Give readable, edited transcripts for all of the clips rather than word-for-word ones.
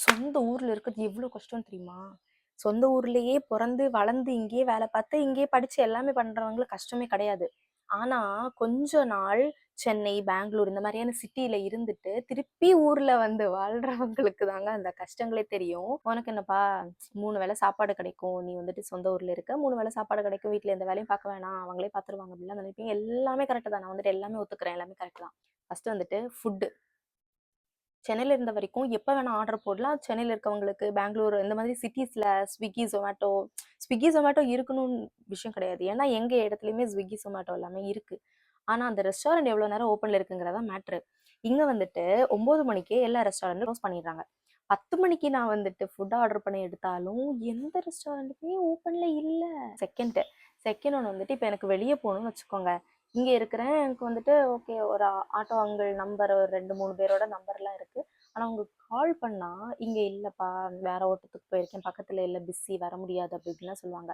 சொந்த ஊர்ல இருக்கிறது எவ்வளவு கஷ்டம் தெரியுமா? சொந்த ஊர்லயே பொறந்து, வளர்ந்து, இங்கேயே வேலை பார்த்து, இங்கேயே படிச்சு எல்லாமே பண்றவங்களுக்கு கஷ்டமே கிடையாது. ஆனா, கொஞ்ச நாள் சென்னை, பெங்களூர் இந்த மாதிரியான சிட்டில இருந்துட்டு, திருப்பி ஊர்ல வந்து வாழ்றவங்களுக்கு தாங்க அந்த கஷ்டங்களே தெரியும். "உனக்கு என்னப்பா 3 வேளை சாப்பாடு கிடைக்கும். நீ வந்துட்டு சொந்த ஊர்ல இருக்க. 3 வேளை சாப்பாடு கிடைக்கும். வீட்ல எந்த வேலையும் பார்க்க வேணாம். அவங்களே பார்த்துருவாங்க." அப்படிலாம் நினைப்பீங்க. எல்லாமே கரெக்ட் தான். நான் வந்துட்டு எல்லாமே ஒத்துக்கிறேன். எல்லாமே கரெக்ட் தான். ஃபர்ஸ்ட் வந்துட்டு ஃபுட். சென்னையில இருந்த வரைக்கும் எப்போ வேணா ஆர்டர் போடலாம். சென்னையில இருக்கவங்களுக்கு பெங்களூர் இந்த மாதிரி சிட்டிஸ்ல ஸ்விக்கி ஜொமேட்டோ இருக்கணும்னு விஷயம் கிடையாது. ஏன்னா எங்க இடத்துலயுமே ஸ்விக்கி ஜொமேட்டோ எல்லாமே இருக்கு. ஆனா அந்த ரெஸ்டாரண்ட் எவ்வளவு நேரம் ஓப்பன்ல இருக்குங்கிறதா மேட்ரு. இங்க வந்துட்டு 9 மணிக்கே எல்லா ரெஸ்டாரண்ட்டும் க்ளோஸ் பண்ணிடுறாங்க. 10 மணிக்கு நான் வந்துட்டு ஃபுட் ஆர்டர் பண்ணி எடுத்தாலும் எந்த ரெஸ்டாரண்ட்டுமே ஓப்பன்ல இல்ல. செகண்ட் செகண்ட் ஒன்று வந்துட்டு இப்போ எனக்கு வெளியே போகணும்னு வச்சுக்கோங்க. இங்க இருக்கிறேன். எனக்கு வந்துட்டு ஓகே ஒரு ஆட்டோ அங்கிள் நம்பர் ஒரு 2, 3 பேரோட நம்பர்லாம் இருக்கு. ஆனா உங்களுக்கு கால் பண்ணா இங்க இல்லப்பா, வேற ஓட்டத்துக்கு போயிருக்கேன், பக்கத்துல இல்ல, பிஸி, வர முடியாது அப்படி இப்படிலாம் சொல்லுவாங்க.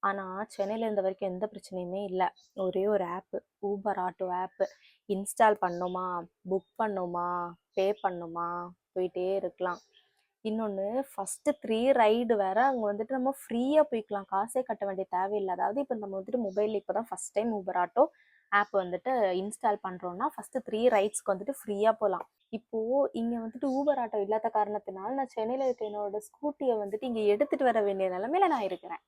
ஆனா சென்னையில இருந்த வரைக்கும் எந்த பிரச்சனையுமே இல்லை. ஒரே ஒரு app, Uber auto app install பண்ணோமா, புக் பண்ணோமா, பே பண்ணோமா, போயிட்டே இருக்கலாம். இன்னொன்னு ஃபர்ஸ்ட் 3 ரைடு வேற அங்க வந்துட்டு நம்ம ஃப்ரீயா போய்க்கலாம். காசே கட்ட வேண்டிய தேவையில்லை. அதாவது இப்போ நம்ம வந்துட்டு மொபைல்ல இப்போதான் first time Uber auto app வந்துட்டு இன்ஸ்டால் பண்றோம்னா ஃபர்ஸ்ட் 3 ரைட்ஸ்க்கு வந்துட்டு ஃப்ரீயா போகலாம். இப்போ இங்க வந்துட்டு ஊபர் ஆட்டோ இல்லாத காரணத்தினால நான் சென்னையில இருக்க என்னோட ஸ்கூட்டியை வந்துட்டு இங்க எடுத்துட்டு வர வேண்டிய நிலைமையில நான் இருக்கிறேன்.